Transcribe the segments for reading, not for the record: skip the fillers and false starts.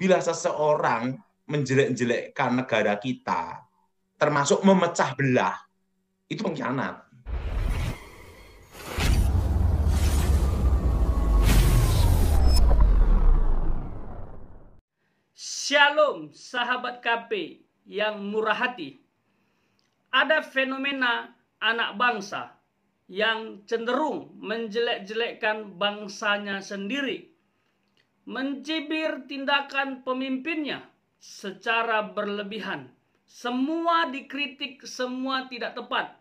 bila seseorang menjelek-jelekkan negara kita, termasuk memecah belah, itu pengkhianat. Shalom, sahabat KP yang murah hati. Ada fenomena anak bangsa yang cenderung menjelek-jelekkan bangsanya sendiri, mencibir tindakan pemimpinnya secara berlebihan. Semua dikritik, semua tidak tepat.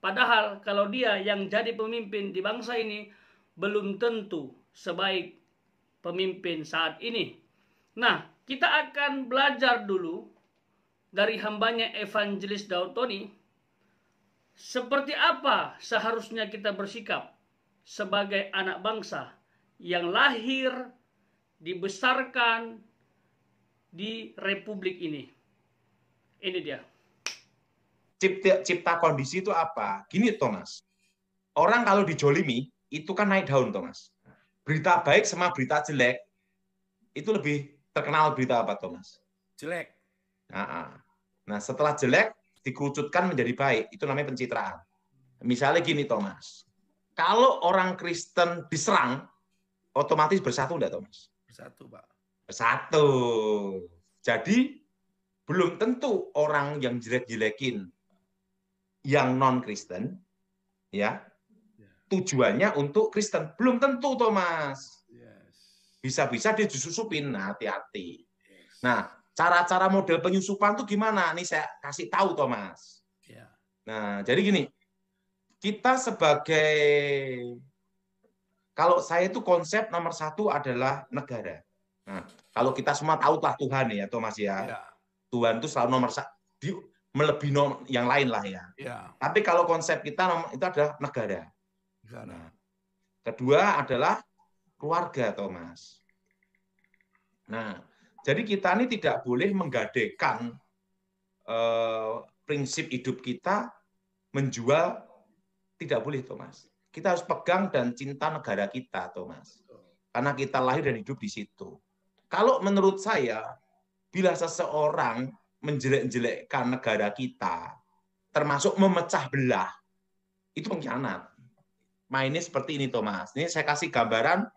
Padahal kalau dia yang jadi pemimpin di bangsa ini belum tentu sebaik pemimpin saat ini. Nah, kita akan belajar dulu dari hambanya Evangelis Daud Tony, seperti apa seharusnya kita bersikap sebagai anak bangsa yang lahir, dibesarkan di republik ini. Ini dia. Cipta kondisi itu apa? Gini, Thomas. Orang kalau dijolimi, itu kan naik daun, Thomas. Berita baik sama berita jelek, itu lebih terkenal berita apa, Thomas? Jelek. Nah, setelah jelek, dikerucutkan menjadi baik. Itu namanya pencitraan. Misalnya gini, Thomas. Kalau orang Kristen diserang, otomatis bersatu enggak, Thomas? Bersatu, Pak. Bersatu. Jadi, belum tentu orang yang jelek-jelekin yang non-Kristen, ya, tujuannya untuk Kristen. Belum tentu, Thomas. Bisa-bisa dia disusupin. Nah, hati-hati. Nah, cara-cara model penyusupan itu gimana? Nih saya kasih tahu, Thomas. Nah, jadi gini, kita sebagai, kalau saya itu konsep nomor satu adalah negara. Nah, kalau kita semua tahu lah Tuhan ya, Thomas ya. Tuhan itu selalu nomor satu, melebihi yang lain lah ya. Tapi kalau konsep kita itu adalah negara. Nah, kedua adalah keluarga, Thomas. Nah, jadi kita ini tidak boleh menggadekan prinsip hidup kita menjual, tidak boleh, Thomas. Kita harus pegang dan cinta negara kita, Thomas. Karena kita lahir dan hidup di situ. Kalau menurut saya, bila seseorang menjelek-jelekkan negara kita, termasuk memecah belah, itu pengkhianat. Mainnya seperti ini, Thomas. Ini saya kasih gambaran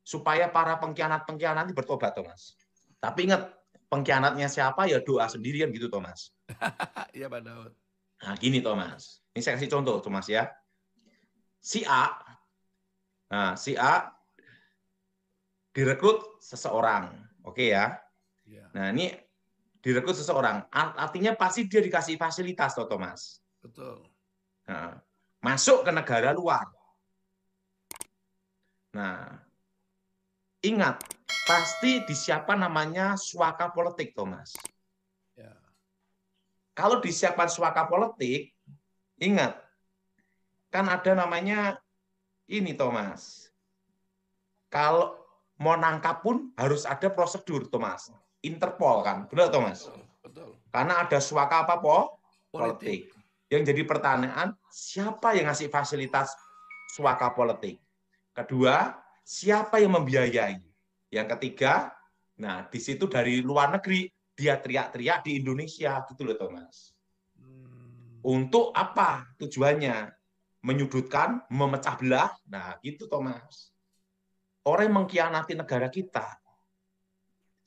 supaya para pengkhianat-pengkhianat ini bertobat, Thomas. Tapi ingat, pengkhianatnya siapa ya doa sendirian gitu, Thomas. Iya, Pak Daud. Nah, gini, Thomas. Ini saya kasih contoh, Thomas ya. Si A direkrut seseorang. Oke ya. Nah, ini direkrut seseorang. Artinya pasti dia dikasih fasilitas, toh, Thomas. Betul. Nah, masuk ke negara luar. Nah, ingat, pasti disiapkan namanya suaka politik, Thomas. Kalau disiapkan suaka politik, ingat, kan ada namanya ini, Thomas. Kalau mau nangkap pun harus ada prosedur, Thomas. Interpol kan, benar, Thomas? Betul. Karena ada suaka apa, politik. Yang jadi pertanyaan, siapa yang ngasih fasilitas suaka politik? Kedua, siapa yang membiayai? Yang ketiga, nah di situ dari luar negeri dia teriak-teriak di Indonesia, gitu loh, Thomas. Untuk apa tujuannya? Menyudutkan, memecah belah, nah gitu, Thomas. Orang yang mengkhianati negara kita,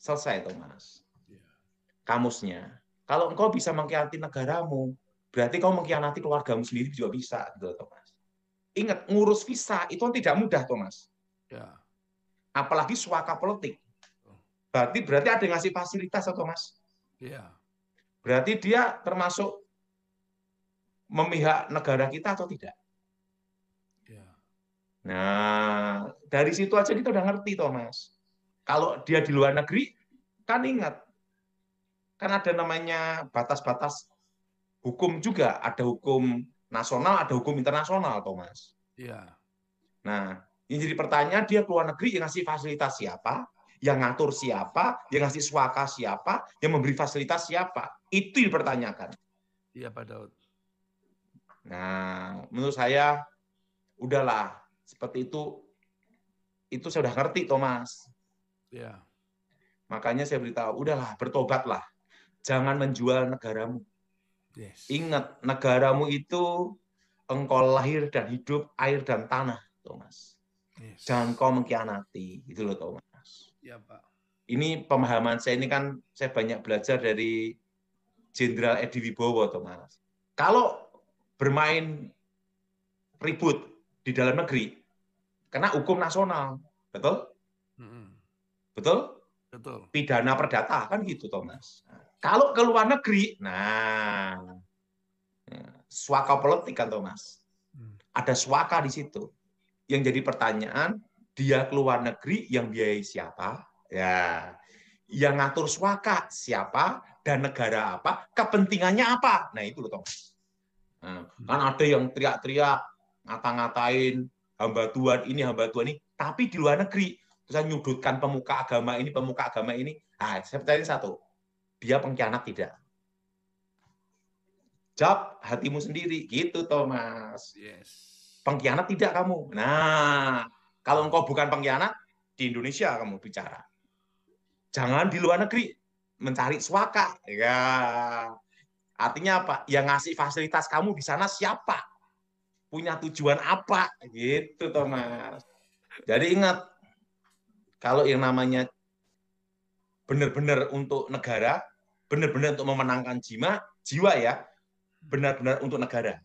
selesai, Thomas. Kamusnya. Kalau engkau bisa mengkhianati negaramu, berarti kau mengkhianati keluargamu sendiri juga bisa, gitu, Thomas. Ingat, ngurus visa itu tidak mudah, Thomas. Apalagi suaka politik. Berarti ada yang ngasih fasilitas, Thomas. Berarti dia termasuk memihak negara kita atau tidak? Nah, dari situ aja kita udah ngerti, Thomas. Kalau dia di luar negeri, kan ingat, kan ada namanya batas-batas hukum juga. Ada hukum nasional, ada hukum internasional, Thomas. Nah, yang jadi pertanyaan, dia keluar negeri yang ngasih fasilitas siapa? Yang ngatur siapa? Yang ngasih suaka siapa? Yang memberi fasilitas siapa? Itu yang dipertanyakan. Iya, Pak Daud. Nah, menurut saya, udahlah, seperti itu saya udah ngerti, Thomas. Makanya saya beritahu, udahlah, bertobatlah. Jangan menjual negaramu. Yes. Ingat, negaramu itu engkau lahir dan hidup, air dan tanah, Thomas. Yes. Jangan kau mengkhianati, itu loh, Thomas. Ya, Pak. Ini pemahaman saya, ini kan saya banyak belajar dari Jenderal Edi Wibowo, Thomas. Kalau bermain ribut di dalam negeri, kena hukum nasional, betul? Betul? Betul. Pidana perdata, kan gitu, Thomas. Kalau ke luar negeri, nah, swaka politik kan, Thomas. Ada swaka di situ. Yang jadi pertanyaan, dia keluar negeri yang biayai siapa? Ya, yang ngatur swaka siapa dan negara apa? Kepentingannya apa? Nah, itu loh, Thomas. Nah, kan ada yang teriak-teriak, ngata-ngatain hamba Tuhan ini, tapi di luar negeri terus nyudutkan pemuka agama ini. Nah, saya percaya satu, dia pengkhianat tidak. Jawab hatimu sendiri, gitu, Thomas. Yes. Pengkhianat tidak kamu. Nah, kalau engkau bukan pengkhianat, di Indonesia kamu bicara. Jangan di luar negeri mencari swaka. Ya, artinya apa? Yang ngasih fasilitas kamu di sana siapa? Punya tujuan apa? Gitu, Thomas. Jadi ingat, kalau yang namanya benar-benar untuk negara, benar-benar untuk memenangkan jiwa ya, benar-benar untuk negara,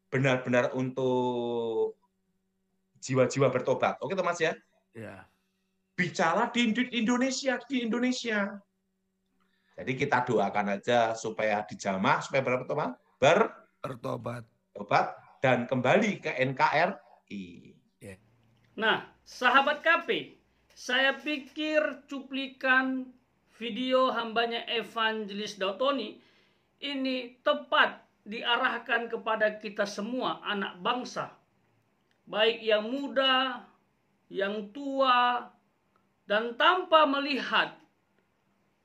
benar-benar untuk jiwa-jiwa bertobat. Oke, Thomas ya? Ya. Bicara di Indonesia. Jadi kita doakan aja supaya dijamah, supaya berapa, Thomas? Bertobat dan kembali ke NKRI. Nah, sahabat KP, saya pikir cuplikan video hambanya Evangelis Daud-Tony ini tepat diarahkan kepada kita semua anak bangsa, baik yang muda, yang tua, dan tanpa melihat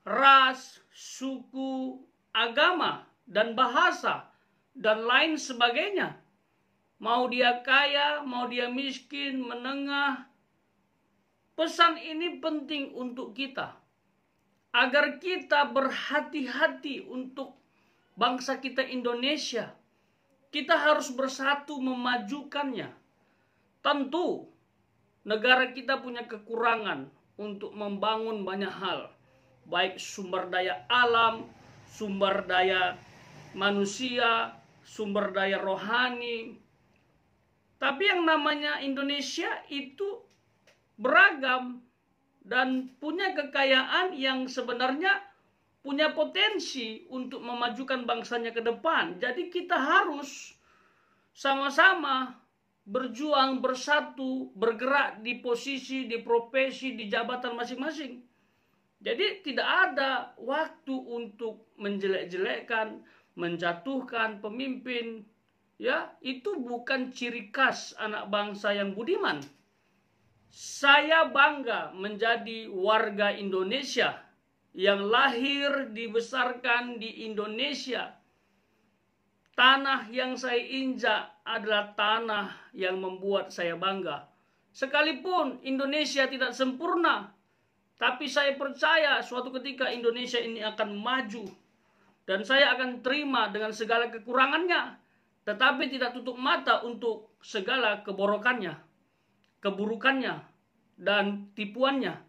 ras, suku, agama, dan bahasa, dan lain sebagainya. Mau dia kaya, mau dia miskin, menengah. Pesan ini penting untuk kita. Agar kita berhati-hati untuk bangsa kita Indonesia. Kita harus bersatu memajukannya. Tentu, negara kita punya kekurangan untuk membangun banyak hal. Baik sumber daya alam, sumber daya manusia, sumber daya rohani. Tapi yang namanya Indonesia itu beragam dan punya kekayaan yang sebenarnya punya potensi untuk memajukan bangsanya ke depan. Jadi kita harus sama-sama berjuang, bersatu, bergerak di posisi, di profesi, di jabatan masing-masing. Jadi tidak ada waktu untuk menjelek-jelekkan, menjatuhkan pemimpin. Ya, itu bukan ciri khas anak bangsa yang budiman. Saya bangga menjadi warga Indonesia yang lahir dibesarkan di Indonesia. Tanah yang saya injak adalah tanah yang membuat saya bangga. Sekalipun Indonesia tidak sempurna, tapi saya percaya suatu ketika Indonesia ini akan maju. Dan saya akan terima dengan segala kekurangannya. Tetapi tidak tutup mata untuk segala keborokannya, keburukannya, dan tipuannya.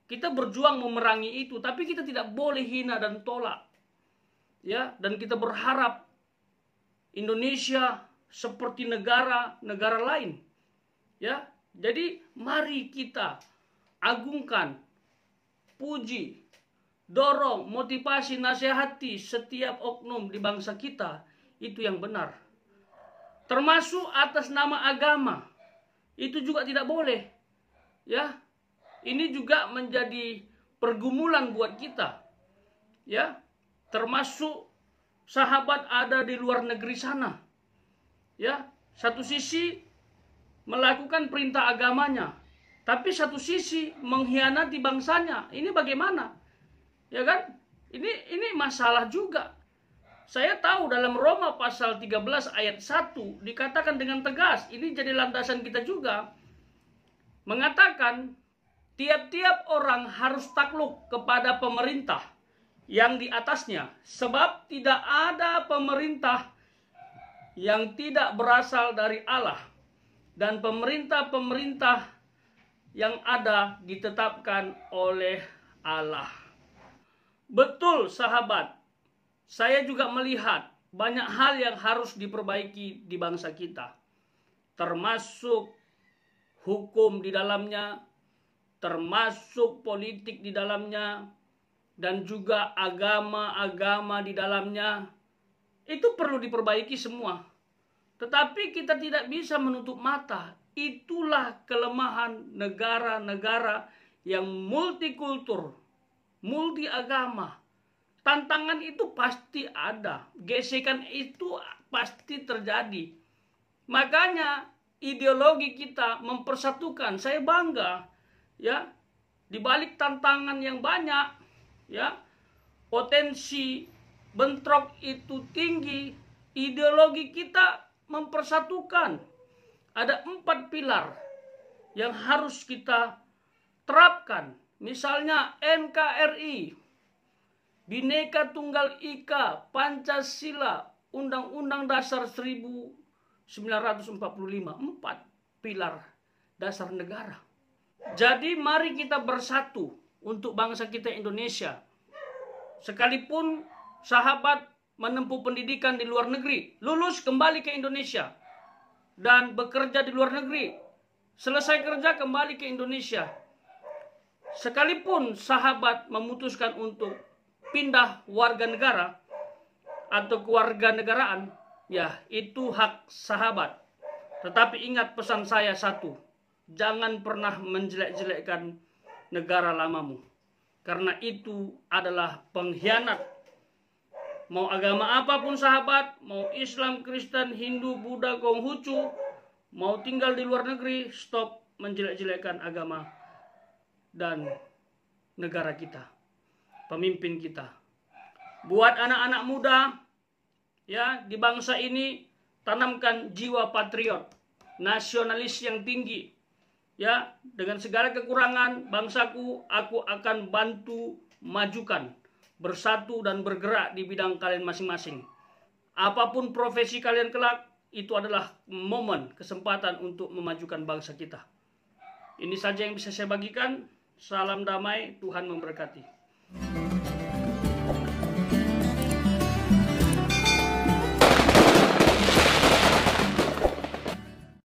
Kita berjuang memerangi itu, tapi kita tidak boleh hina dan tolak. Ya, dan kita berharap Indonesia seperti negara-negara lain. Ya, jadi mari kita agungkan, puji, dorong, motivasi, nasihati setiap oknum di bangsa kita. Itu yang benar. Termasuk atas nama agama. Itu juga tidak boleh. Ya. Ini juga menjadi pergumulan buat kita. Ya. Termasuk sahabat ada di luar negeri sana. Ya. Satu sisi melakukan perintah agamanya, tapi satu sisi mengkhianati bangsanya. Ini bagaimana? Ya kan? Ini masalah juga. Saya tahu dalam Roma pasal 13 ayat 1 dikatakan dengan tegas, ini jadi landasan kita juga, mengatakan tiap-tiap orang harus takluk kepada pemerintah yang di atasnya, sebab tidak ada pemerintah yang tidak berasal dari Allah, dan pemerintah-pemerintah yang ada ditetapkan oleh Allah. Betul sahabat, saya juga melihat banyak hal yang harus diperbaiki di bangsa kita, termasuk hukum di dalamnya, termasuk politik di dalamnya, dan juga agama-agama di dalamnya. Itu perlu diperbaiki semua. Tetapi kita tidak bisa menutup mata. Itulah kelemahan negara-negara yang multikultur, multi agama. Tantangan itu pasti ada. Gesekan itu pasti terjadi. Makanya ideologi kita mempersatukan. Saya bangga, ya, di balik tantangan yang banyak, ya, potensi bentrok itu tinggi, ideologi kita mempersatukan. Ada 4 pilar yang harus kita terapkan. Misalnya NKRI, Bhinneka Tunggal Ika, Pancasila, Undang-Undang Dasar 1945. 4 pilar dasar negara. Jadi mari kita bersatu untuk bangsa kita Indonesia. Sekalipun sahabat menempuh pendidikan di luar negeri, lulus kembali ke Indonesia, dan bekerja di luar negeri, selesai kerja kembali ke Indonesia. Sekalipun sahabat memutuskan untuk pindah warga negara atau kewarganegaraan, ya itu hak sahabat. Tetapi ingat pesan saya satu, jangan pernah menjelek-jelekkan negara lamamu, karena itu adalah pengkhianat. Mau agama apapun sahabat, mau Islam, Kristen, Hindu, Buddha, Konghucu, mau tinggal di luar negeri, stop menjelek-jelekkan agama dan negara kita, pemimpin kita. Buat anak-anak muda, ya, di bangsa ini, tanamkan jiwa patriot, nasionalis yang tinggi. Ya, dengan segala kekurangan bangsaku, aku akan bantu majukan, bersatu dan bergerak di bidang kalian masing-masing. Apapun profesi kalian kelak, itu adalah momen, kesempatan untuk memajukan bangsa kita. Ini saja yang bisa saya bagikan. Salam damai, Tuhan memberkati.